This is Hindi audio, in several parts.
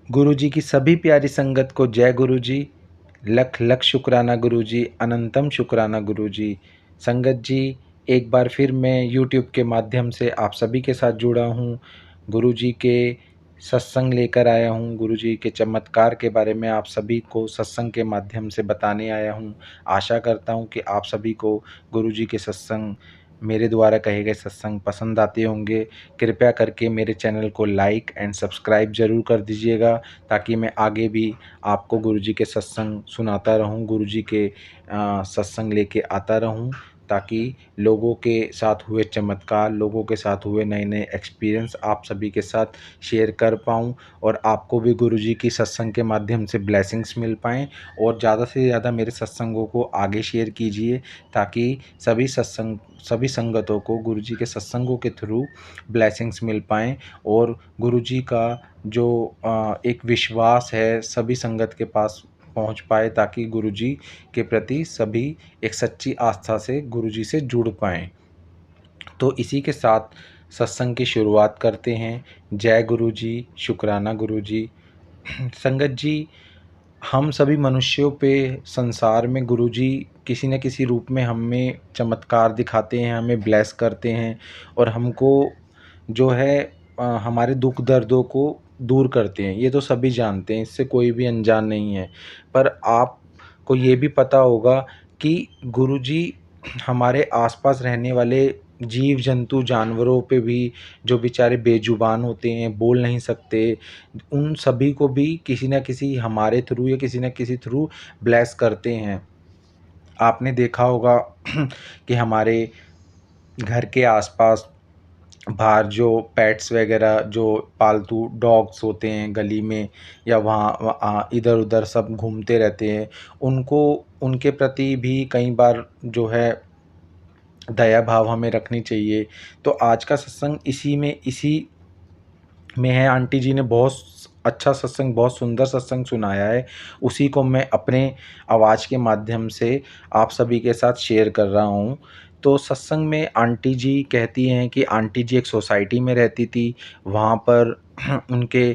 गुरु जी की सभी प्यारी संगत को जय गुरु जी। लख लख शुक्राना गुरु जी, अनंतम शुक्राना गुरु जी। संगत जी, एक बार फिर मैं यूट्यूब के माध्यम से आप सभी के साथ जुड़ा हूँ। गुरु जी के सत्संग लेकर आया हूँ। गुरु जी के चमत्कार के बारे में आप सभी को सत्संग के माध्यम से बताने आया हूँ। आशा करता हूँ कि आप सभी को गुरु जी के सत्संग, मेरे द्वारा कहे गए सत्संग पसंद आते होंगे। कृपया करके मेरे चैनल को लाइक एंड सब्सक्राइब ज़रूर कर दीजिएगा, ताकि मैं आगे भी आपको गुरु जी के सत्संग सुनाता रहूं, गुरु जी के सत्संग लेके आता रहूं, ताकि लोगों के साथ हुए चमत्कार, लोगों के साथ हुए नए नए एक्सपीरियंस आप सभी के साथ शेयर कर पाऊँ, और आपको भी गुरु जी की सत्संग के माध्यम से ब्लेसिंग्स मिल पाएँ। और ज़्यादा से ज़्यादा मेरे सत्संगों को आगे शेयर कीजिए, ताकि सभी संगतों को गुरु जी के सत्संगों के थ्रू ब्लेसिंग्स मिल पाएँ, और गुरु जी का जो एक विश्वास है सभी संगत के पास पहुंच पाए, ताकि गुरु जी के प्रति सभी एक सच्ची आस्था से गुरु जी से जुड़ पाएँ। तो इसी के साथ सत्संग की शुरुआत करते हैं। जय गुरु जी, शुक्राना गुरु जी। संगत जी, हम सभी मनुष्यों पे संसार में गुरु जी किसी न किसी रूप में हमें चमत्कार दिखाते हैं, हमें ब्लेस करते हैं, और हमको जो है हमारे दुख दर्दों को दूर करते हैं। ये तो सभी जानते हैं, इससे कोई भी अनजान नहीं है। पर आपको ये भी पता होगा कि गुरु जी हमारे आसपास रहने वाले जीव जंतु जानवरों पे भी, जो बेचारे बेजुबान होते हैं, बोल नहीं सकते, उन सभी को भी किसी न किसी हमारे थ्रू या किसी न किसी थ्रू ब्लेस करते हैं। आपने देखा होगा कि हमारे घर के आसपास बाहर जो पेट्स वगैरह, जो पालतू डॉग्स होते हैं गली में या वहाँ इधर उधर सब घूमते रहते हैं, उनको, उनके प्रति भी कई बार जो है दया भाव हमें रखनी चाहिए। तो आज का सत्संग इसी में है। आंटी जी ने बहुत अच्छा सत्संग, बहुत सुंदर सत्संग सुनाया है, उसी को मैं अपने आवाज़ के माध्यम से आप सभी के साथ शेयर कर रहा हूँ। तो सत्संग में आंटी जी कहती हैं कि आंटी जी एक सोसाइटी में रहती थी। वहाँ पर उनके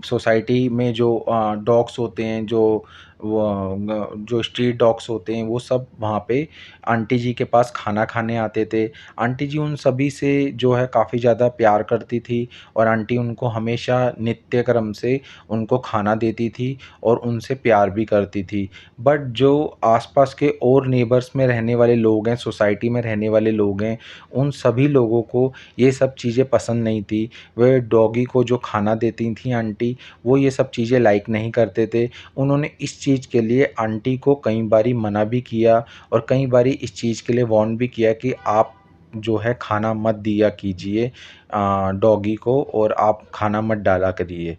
सोसाइटी में जो डॉग्स होते हैं, जो स्ट्रीट डॉग्स होते हैं, वो सब वहाँ पे आंटी जी के पास खाना खाने आते थे। आंटी जी उन सभी से जो है काफ़ी ज़्यादा प्यार करती थी, और आंटी उनको हमेशा नित्य क्रम से उनको खाना देती थी और उनसे प्यार भी करती थी। बट जो आसपास के और नेबर्स में रहने वाले लोग हैं, सोसाइटी में रहने वाले लोग हैं, उन सभी लोगों को ये सब चीज़ें पसंद नहीं थी। वे डॉगी को जो खाना देती थी आंटी, वो ये सब चीज़ें लाइक नहीं करते थे। उन्होंने इस चीज़ के लिए आंटी को कई बारी मना भी किया, और कई बारी इस चीज़ के लिए वार्न भी किया कि आप जो है खाना मत दिया कीजिए डॉगी को, और आप खाना मत डाला करिए।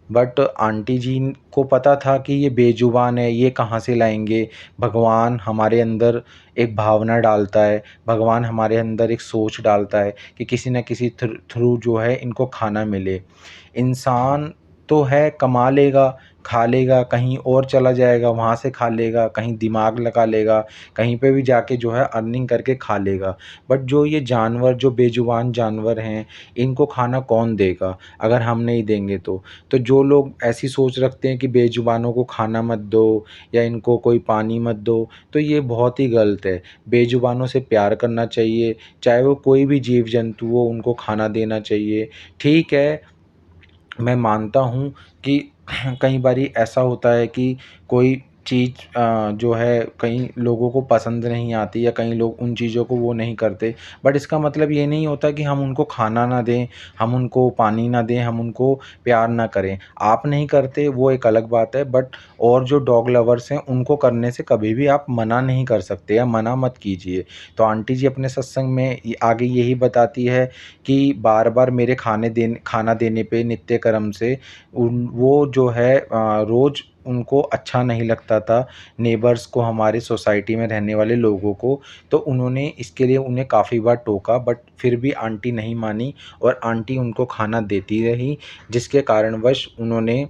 बट आंटी जी को पता था कि ये बेजुबान है, ये कहाँ से लाएंगे। भगवान हमारे अंदर एक भावना डालता है, भगवान हमारे अंदर एक सोच डालता है कि किसी न किसी थ्रू जो है इनको खाना मिले। इंसान तो है, कमा लेगा, खा लेगा, कहीं और चला जाएगा, वहाँ से खा लेगा, कहीं दिमाग लगा लेगा, कहीं पे भी जाके जो है अर्निंग करके खा लेगा। बट जो ये जानवर, जो बेजुबान जानवर हैं, इनको खाना कौन देगा अगर हम नहीं देंगे तो। तो जो लोग ऐसी सोच रखते हैं कि बेजुबानों को खाना मत दो या इनको कोई पानी मत दो, तो ये बहुत ही गलत है। बेजुबानों से प्यार करना चाहिए, चाहे वो कोई भी जीव जंतु हो, उनको खाना देना चाहिए। ठीक है, मैं मानता हूँ कि कई बारी ऐसा होता है कि कोई चीज़ जो है कई लोगों को पसंद नहीं आती, या कई लोग उन चीज़ों को वो नहीं करते। बट इसका मतलब ये नहीं होता कि हम उनको खाना ना दें, हम उनको पानी ना दें, हम उनको प्यार ना करें। आप नहीं करते वो एक अलग बात है, बट और जो डॉग लवर्स हैं उनको करने से कभी भी आप मना नहीं कर सकते, या मना मत कीजिए। तो आंटी जी अपने सत्संग में आगे यही बताती है कि बार-बार मेरे खाना देने पे नित्य कर्म से उन वो जो है रोज़ उनको अच्छा नहीं लगता था, नेबर्स को, हमारे सोसाइटी में रहने वाले लोगों को। तो उन्होंने इसके लिए उन्हें काफ़ी बार टोका, बट फिर भी आंटी नहीं मानी, और आंटी उनको खाना देती रही, जिसके कारणवश उन्होंने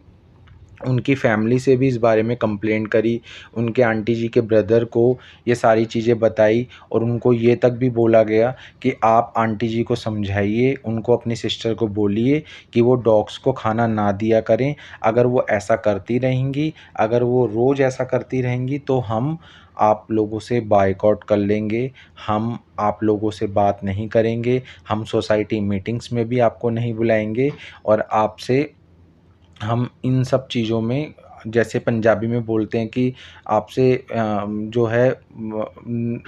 उनकी फैमिली से भी इस बारे में कंप्लेंट करी, उनके आंटी जी के ब्रदर को ये सारी चीज़ें बताई और उनको ये तक भी बोला गया कि आप आंटी जी को समझाइए, उनको अपनी सिस्टर को बोलिए कि वो डॉग्स को खाना ना दिया करें। अगर वो ऐसा करती रहेंगी, अगर वो रोज़ ऐसा करती रहेंगी तो हम आप लोगों से बायकॉट कर लेंगे, हम आप लोगों से बात नहीं करेंगे, हम सोसाइटी मीटिंग्स में भी आपको नहीं बुलाएँगे और आपसे हम इन सब चीज़ों में जैसे पंजाबी में बोलते हैं कि आपसे जो है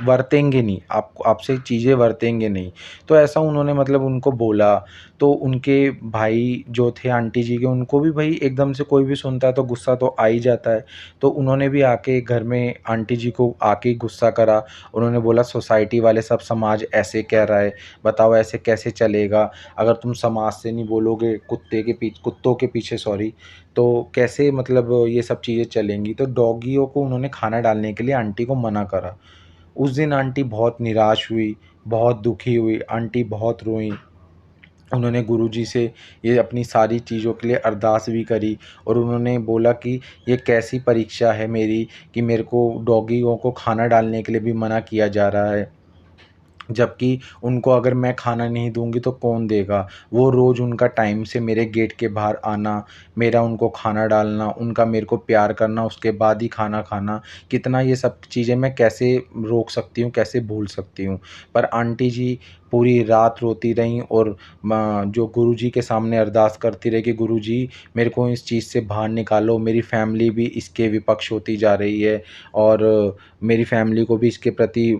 वरतेंगे नहीं, आपसे चीज़ें वरतेंगे नहीं। तो ऐसा उन्होंने मतलब उनको बोला, तो उनके भाई जो थे आंटी जी के, उनको भी भई एकदम से कोई भी सुनता है तो गुस्सा तो आ ही जाता है। तो उन्होंने भी आके घर में आंटी जी को आके गुस्सा करा। उन्होंने बोला सोसाइटी वाले सब समाज ऐसे कह रहा है, बताओ ऐसे कैसे चलेगा? अगर तुम समाज से नहीं बोलोगे कुत्तों के पीछे सॉरी, तो कैसे मतलब ये सब चीज़ें चलेंगी? तो डॉगियों को उन्होंने खाना डालने के लिए आंटी को मना करा। उस दिन आंटी बहुत निराश हुई, बहुत दुखी हुई, आंटी बहुत रोईं। उन्होंने गुरुजी से ये अपनी सारी चीज़ों के लिए अरदास भी करी और उन्होंने बोला कि ये कैसी परीक्षा है मेरी कि मेरे को डॉगियों को खाना डालने के लिए भी मना किया जा रहा है। जबकि उनको अगर मैं खाना नहीं दूँगी तो कौन देगा? वो रोज़ उनका टाइम से मेरे गेट के बाहर आना, मेरा उनको खाना डालना, उनका मेरे को प्यार करना, उसके बाद ही खाना खाना, कितना ये सब चीज़ें मैं कैसे रोक सकती हूँ, कैसे भूल सकती हूँ? पर आंटी जी पूरी रात रोती रहीं और जो गुरुजी के सामने अरदास करती रहीं कि गुरुजी मेरे को इस चीज़ से बाहर निकालो, मेरी फैमिली भी इसके विपक्ष होती जा रही है और मेरी फैमिली को भी इसके प्रति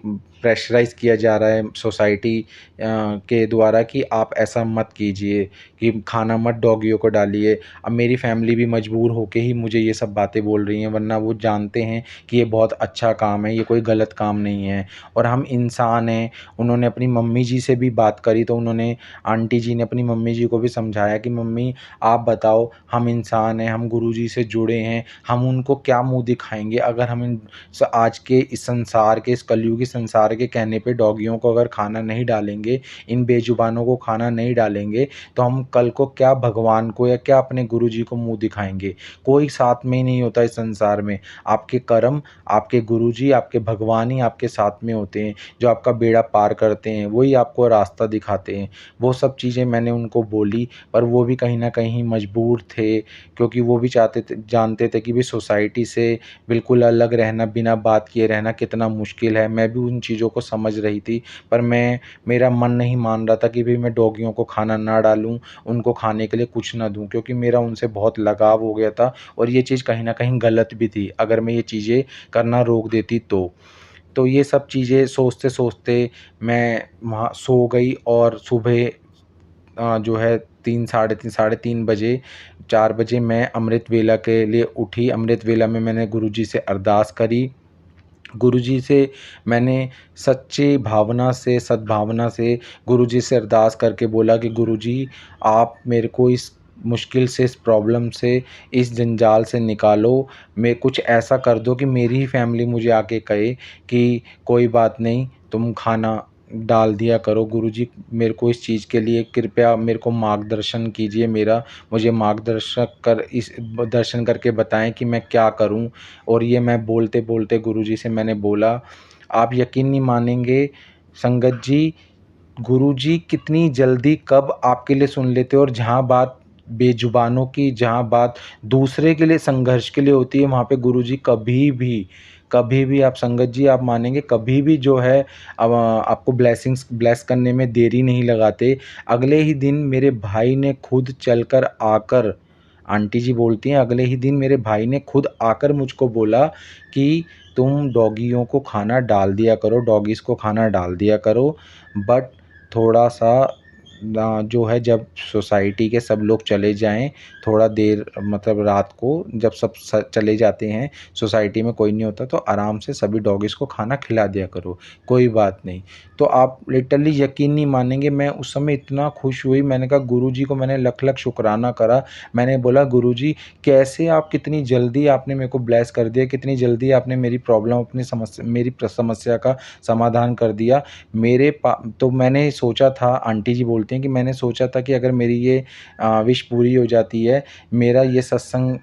प्रेशराइज़ किया जा रहा है सोसाइटी के द्वारा कि आप ऐसा मत कीजिए कि खाना मत डॉगियों को डालिए। अब मेरी फैमिली भी मजबूर होके ही मुझे ये सब बातें बोल रही हैं, वरना वो जानते हैं कि ये बहुत अच्छा काम है, ये कोई गलत काम नहीं है और हम इंसान हैं। उन्होंने अपनी मम्मी जी से भी बात करी तो उन्होंने आंटी जी ने अपनी मम्मी जी को भी समझाया कि मम्मी आप बताओ, हम इंसान हैं, हम गुरुजी से जुड़े हैं, हम उनको क्या मुँह दिखाएँगे अगर हम इन आज के इस संसार के, इस कलयुगी संसार के कहने पे डॉगियों को अगर खाना नहीं डालेंगे, इन बेज़ुबानों को खाना नहीं डालेंगे, तो हम कल को क्या भगवान को या क्या अपने गुरुजी को मुँह दिखाएँगे? कोई साथ में ही नहीं होता इस संसार में। आपके कर्म, आपके गुरुजी, आपके भगवान ही आपके साथ में होते हैं, जो आपका बेड़ा पार करते हैं, वही आपको रास्ता दिखाते हैं। वो सब चीज़ें मैंने उनको बोली, पर वो भी कहीं न कहीं मजबूर थे, क्योंकि वो भी जानते थे कि भई सोसाइटी से बिल्कुल अलग रहना, बिना बात किए रहना कितना मुश्किल है। मैं भी उन चीज़ों को समझ रही थी, पर मेरा मन नहीं मान रहा था कि भई मैं डॉगियों को खाना ना डालूँ, उनको खाने के लिए कुछ ना दूँ, क्योंकि मेरा उनसे बहुत लगाव हो गया था और ये चीज़ कहीं न कहीं गलत भी थी, अगर मैं ये चीज़ें करना रोक देती तो। तो ये सब चीज़ें सोचते-सोचते मैं वहाँ सो गई और सुबह जो है 3 साढ़े 3 बजे 4 बजे मैं अमृत वेला के लिए उठी। अमृत वेला में मैंने गुरुजी से अरदास करी। गुरुजी से मैंने सच्ची भावना से, सद्भावना से गुरुजी से अरदास करके बोला कि गुरुजी आप मेरे को इस मुश्किल से, इस प्रॉब्लम से, इस जंजाल से निकालो। मैं कुछ ऐसा कर दो कि मेरी ही फैमिली मुझे आके कहे कि कोई बात नहीं, तुम खाना डाल दिया करो। गुरुजी मेरे को इस चीज़ के लिए कृपया मेरे को मार्गदर्शन कीजिए, मेरा मुझे मार्गदर्शक कर इस दर्शन करके बताएँ कि मैं क्या करूँ? और ये मैं बोलते-बोलते गुरुजी से मैंने बोला, आप यकीन नहीं मानेंगे संगत जी, गुरुजी कितनी जल्दी कब आपके लिए सुन लेते हैं और जहाँ बात बेज़ुबानों की, जहाँ बात दूसरे के लिए संघर्ष के लिए होती है, वहाँ पे गुरुजी कभी भी आप संगत जी आप मानेंगे कभी भी जो है आपको ब्लेस करने में देरी नहीं लगाते। अगले ही दिन मेरे भाई ने खुद चलकर आकर, आंटी जी बोलती हैं अगले ही दिन मेरे भाई ने खुद आकर मुझको बोला कि तुम डॉगियों को खाना डाल दिया करो, डॉगीज़ को खाना डाल दिया करो, बट थोड़ा-सा जो है जब सोसाइटी के सब लोग चले जाएँ, थोड़ा देर मतलब रात को जब सब चले जाते हैं, सोसाइटी में कोई नहीं होता तो आराम से सभी डॉगीज़ को खाना खिला दिया करो, कोई बात नहीं। तो आप लिटरली यकीन नहीं मानेंगे, मैं उस समय इतना खुश हुई, मैंने कहा गुरुजी को मैंने लख-लख शुकराना करा। मैंने बोला गुरुजी कैसे आप कितनी जल्दी आपने मेरे को ब्लेस कर दिया, कितनी जल्दी आपने मेरी प्रॉब्लम अपनी समस्या का समाधान कर दिया। तो मैंने सोचा था, आंटी जी बोलती हैं कि मैंने सोचा था कि अगर मेरी ये विश पूरी हो जाती है, मेरा ये सत्संग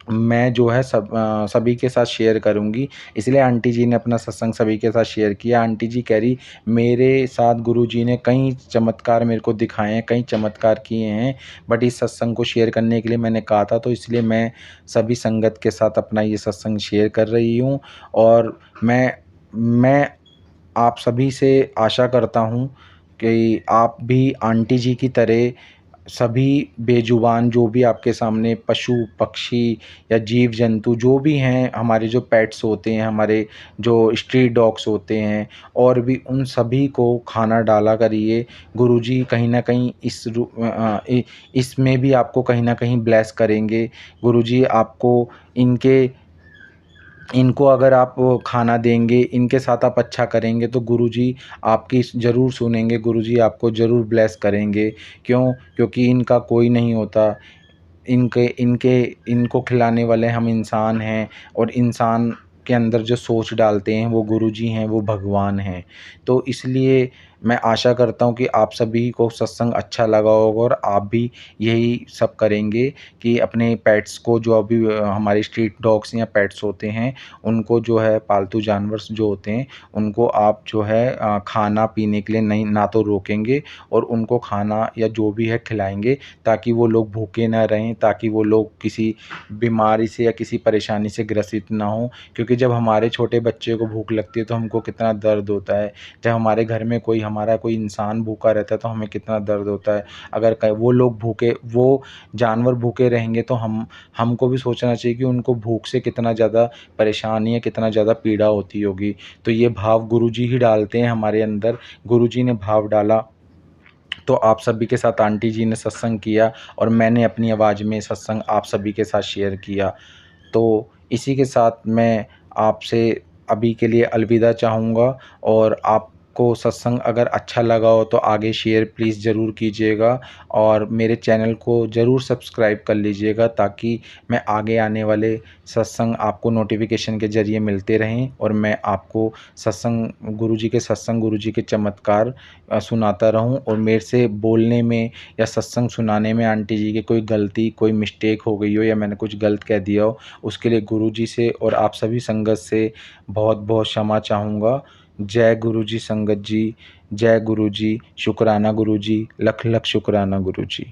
मैं जो है सभी के साथ शेयर करूँगी। इसलिए आंटी जी ने अपना सत्संग सभी के साथ शेयर किया। आंटी जी कह रही, मेरे साथ गुरुजी ने कई चमत्कार मेरे को दिखाए हैं, कई चमत्कार किए हैं, बट इस सत्संग को शेयर करने के लिए मैंने कहा था, तो इसलिए मैं सभी संगत के साथ अपना ये सत्संग शेयर कर रही हूँ। और मैं आप सभी से आशा करता हूँ कि आप भी आंटी जी की तरह सभी बेजुबान जो भी आपके सामने पशु पक्षी या जीव जंतु जो भी हैं, हमारे जो पेट्स होते हैं, हमारे जो स्ट्रीट डॉग्स होते हैं, और भी उन सभी को खाना डाला करिए। गुरुजी कहीं न कहीं इसमें भी आपको कहीं न कहीं ब्लेस करेंगे। गुरुजी आपको इनके इनको अगर आप खाना देंगे, इनके साथ आप अच्छा करेंगे, तो गुरुजी आपकी ज़रूर सुनेंगे, गुरुजी आपको ज़रूर ब्लेस करेंगे। क्यों? क्योंकि इनका कोई नहीं होता। इनके इनके इनको खिलाने वाले हम इंसान हैं, और इंसान के अंदर जो सोच डालते हैं वो गुरुजी हैं, वो भगवान हैं। तो इसलिए मैं आशा करता हूँ कि आप सभी को सत्संग अच्छा लगा होगा, और आप भी यही सब करेंगे कि अपने पेट्स को, जो अभी हमारे स्ट्रीट डॉग्स या पेट्स होते हैं, उनको जो है पालतू जानवर जो होते हैं, उनको आप जो है खाना पीने के लिए नहीं ना तो रोकेंगे, और उनको खाना या जो भी है खिलाएँगे, ताकि वो लोग भूखे ना रहें, ताकि वो लोग किसी बीमारी से या किसी परेशानी से ग्रसित ना हों। क्योंकि जब हमारे छोटे बच्चे को भूख लगती है तो हमको कितना दर्द होता है। जब हमारे घर में हमारा कोई इंसान भूखा रहता है तो हमें कितना दर्द होता है। अगर वो जानवर भूखे रहेंगे तो हमको भी सोचना चाहिए कि उनको भूख से कितना ज़्यादा परेशानी या कितना ज़्यादा पीड़ा होती होगी। तो ये भाव गुरुजी ही डालते हैं हमारे अंदर। गुरुजी ने भाव डाला, तो आप सभी के साथ आंटी जी ने सत्संग किया, और मैंने अपनी आवाज़ में सत्संग आप सभी के साथ शेयर किया। तो इसी के साथ मैं आपसे अभी के लिए अलविदा चाहूँगा, और आपको सत्संग अगर अच्छा लगा हो तो आगे शेयर प्लीज़ ज़रूर कीजिएगा, और मेरे चैनल को ज़रूर सब्सक्राइब कर लीजिएगा, ताकि मैं आगे आने वाले सत्संग आपको नोटिफिकेशन के ज़रिए मिलते रहें, और मैं आपको सत्संग गुरुजी के चमत्कार सुनाता रहूं। और मेरे से बोलने में या सत्संग सुनाने में आंटी जी की कोई गलती, कोई मिस्टेक हो गई हो, या मैंने कुछ गलत कह दिया हो, उसके लिए गुरुजी से और आप सभी संगत से बहुत बहुत क्षमा चाहूँगा। जय गुरुजी संगत जी, जय गुरुजी, शुक्राना गुरुजी, लख लख शुक्राना गुरुजी।